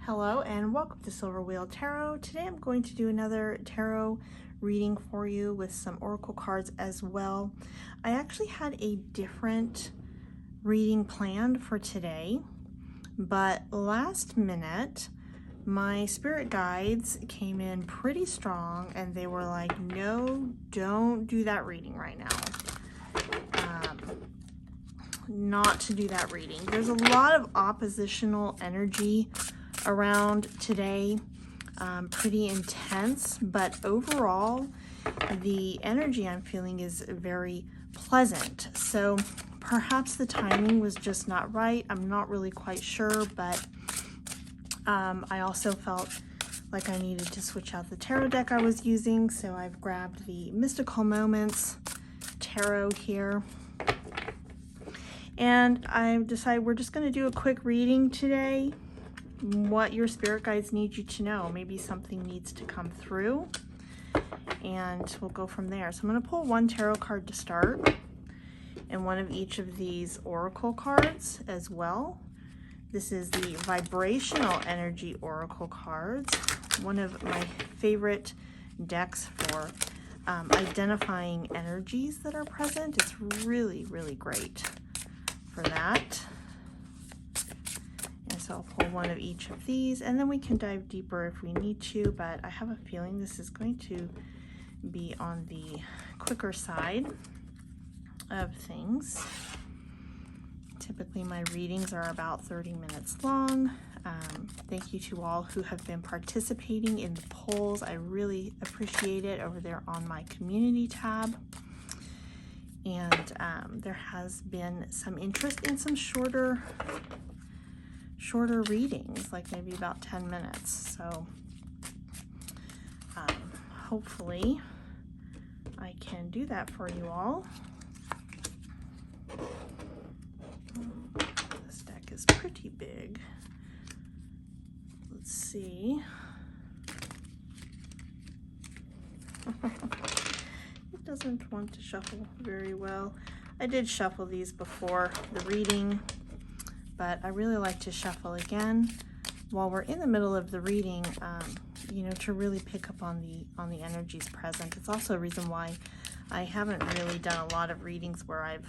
Hello and welcome to Silver Wheel Tarot. Today I'm going to do another tarot reading for you with some oracle cards as well. I actually had a different reading planned for today, but last minute my spirit guides came in pretty strong and they were like, no, don't do that reading right now. Not to do that reading. There's a lot of oppositional energy around today, pretty intense, but overall the energy I'm feeling is very pleasant. So perhaps the timing was just not right. I'm not really quite sure, but I also felt like I needed to switch out the tarot deck I was using, so I've grabbed the Mystical Moments tarot here. And I've decided we're just going to do a quick reading today. What your spirit guides need you to know. Maybe something needs to come through. And we'll go from there. So I'm going to pull one tarot card to start. And one of each of these oracle cards as well. This is the Vibrational Energy Oracle cards. One of my favorite decks for identifying energies that are present. It's really, really great for that. And so I'll pull one of each of these and then we can dive deeper if we need to, but I have a feeling this is going to be on the quicker side of things. Typically my readings are about 30 minutes long. Thank you to all who have been participating in the polls. I really appreciate it over there on my community tab. And there has been some interest in some shorter readings, like maybe about 10 minutes. So hopefully I can do that for you all. This deck is pretty big. Let's see. It doesn't want to shuffle very well. I did shuffle these before the reading, but I really like to shuffle again while we're in the middle of the reading, you know, to really pick up on the energies present. It's also a reason why I haven't really done a lot of readings where I've,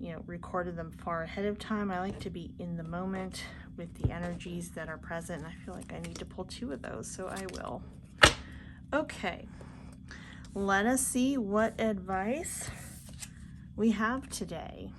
you know, recorded them far ahead of time. I like to be in the moment with the energies that are present, and I feel like I need to pull two of those, so I will. Okay, let us see what advice we have today.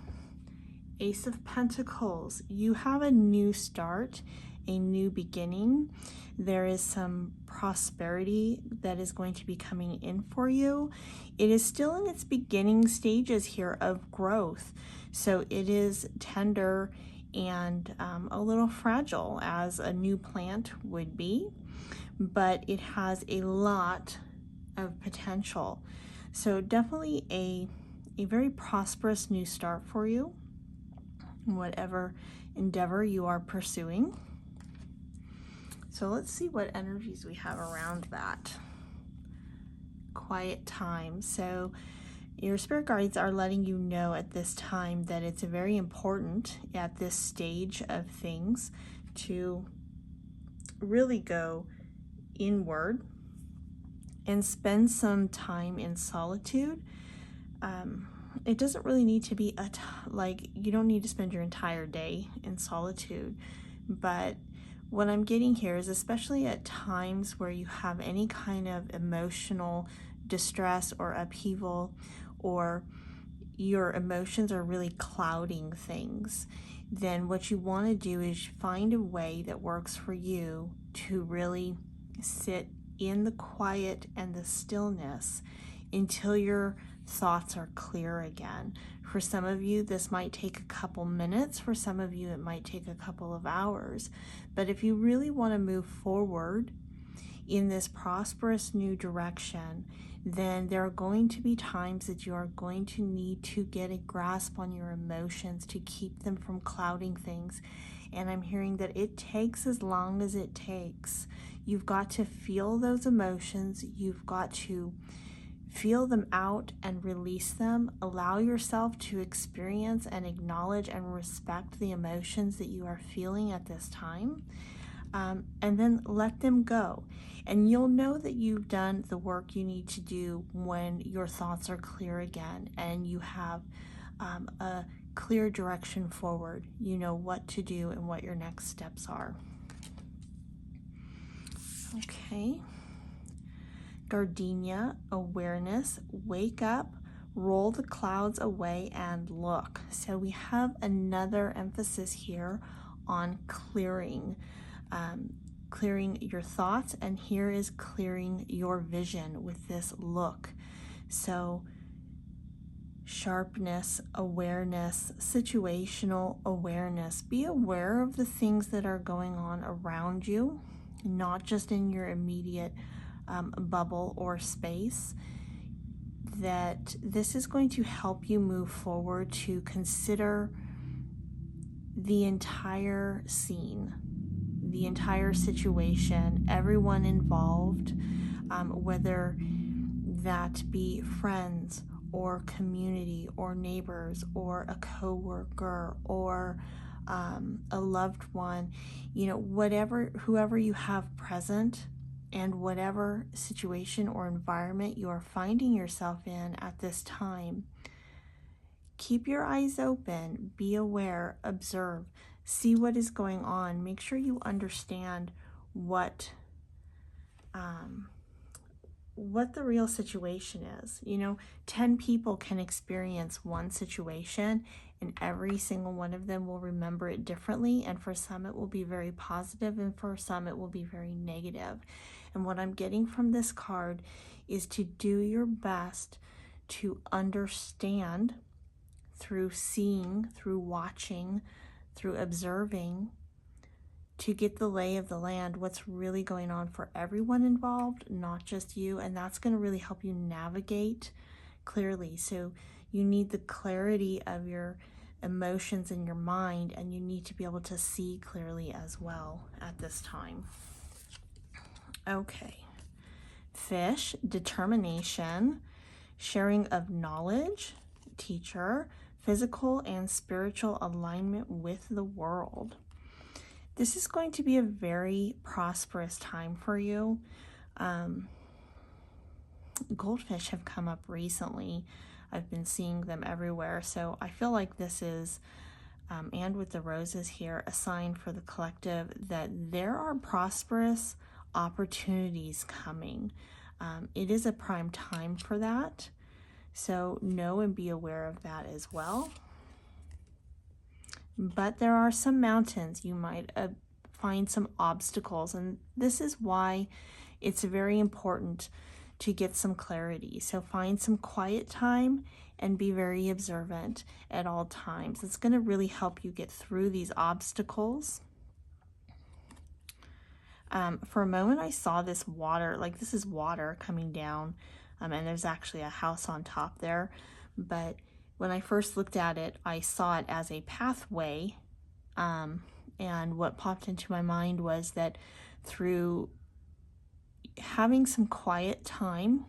Ace of Pentacles. You have a new start, a new beginning. There is some prosperity that is going to be coming in for you. It is still in its beginning stages here of growth. So it is tender and a little fragile, as a new plant would be, but it has a lot of potential. So definitely a very prosperous new start for you, whatever endeavor you are pursuing. So let's see what energies we have around that. Quiet time. So your spirit guides are letting you know at this time that it's very important at this stage of things to really go inward and spend some time in solitude. It doesn't really need to be like, you don't need to spend your entire day in solitude, but what I'm getting here is, especially at times where you have any kind of emotional distress or upheaval, or your emotions are really clouding things, then what you want to do is find a way that works for you to really sit in the quiet and the stillness until your thoughts are clear again. For some of you, this might take a couple minutes. For some of you, it might take a couple of hours. But if you really want to move forward in this prosperous new direction, then there are going to be times that you are going to need to get a grasp on your emotions to keep them from clouding things. And I'm hearing that it takes as long as it takes. You've got to feel those emotions. You've got to feel them out and release them. Allow yourself to experience and acknowledge and respect the emotions that you are feeling at this time. and then let them go. And you'll know that you've done the work you need to do when your thoughts are clear again and you have a clear direction forward. You know what to do and what your next steps are. Okay. Gardenia, awareness, wake up, roll the clouds away and look. So we have another emphasis here on clearing. Clearing your thoughts, and here is clearing your vision with this look. So sharpness, awareness, situational awareness. Be aware of the things that are going on around you, not just in your immediate bubble or space. That this is going to help you move forward to consider the entire scene, the entire situation, everyone involved, whether that be friends or community or neighbors or a coworker or a loved one, whoever you have present, and whatever situation or environment you are finding yourself in at this time. Keep your eyes open, be aware, observe, see what is going on. Make sure you understand what the real situation is. 10 people can experience one situation, and every single one of them will remember it differently. And for some, it will be very positive, and for some, it will be very negative. And what I'm getting from this card is to do your best to understand through seeing, through watching, through observing, to get the lay of the land, what's really going on for everyone involved, not just you. And that's going to really help you navigate clearly. So you need the clarity of your emotions in your mind, and you need to be able to see clearly as well at this time. Okay. Fish, determination, sharing of knowledge, teacher, physical and spiritual alignment with the world. This is going to be a very prosperous time for you. Goldfish have come up recently. I've been seeing them everywhere. So I feel like this is, and with the roses here, a sign for the collective that there are prosperous opportunities coming. It is a prime time for that. So know and be aware of that as well. But there are some mountains. You might find some obstacles, and this is why it's very important to get some clarity. So find some quiet time and be very observant at all times. It's going to really help you get through these obstacles. For a moment, I saw this water, like this is water coming down, and there's actually a house on top there. But when I first looked at it, I saw it as a pathway. And what popped into my mind was that through having some quiet time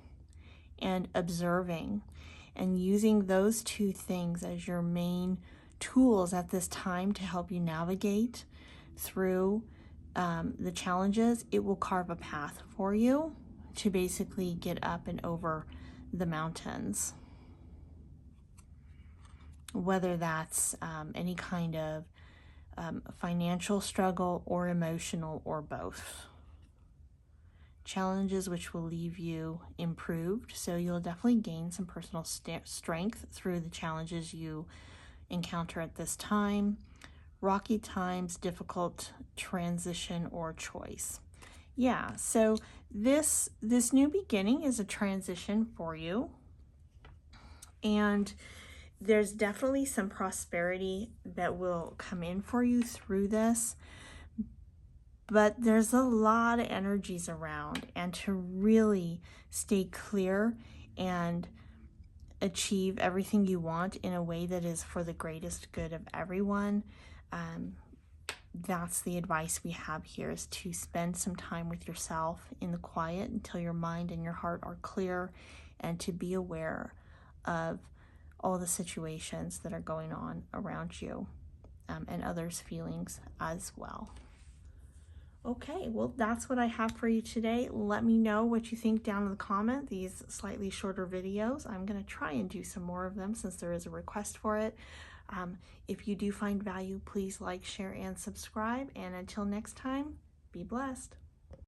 and observing and using those two things as your main tools at this time to help you navigate through the challenges, it will carve a path for you to basically get up and over the mountains. Whether that's any kind of financial struggle or emotional or both. Challenges which will leave you improved. So you'll definitely gain some personal strength through the challenges you encounter at this time. Rocky times, difficult transition or choice. Yeah, so this new beginning is a transition for you. And there's definitely some prosperity that will come in for you through this. But there's a lot of energies around, and to really stay clear and achieve everything you want in a way that is for the greatest good of everyone, that's the advice we have here, is to spend some time with yourself in the quiet until your mind and your heart are clear, and to be aware of all the situations that are going on around you, and others' feelings as well. Okay, well, that's what I have for you today. Let me know what you think down in the comment, these slightly shorter videos. I'm going to try and do some more of them since there is a request for it. If you do find value, please like, share, and subscribe. And until next time, be blessed.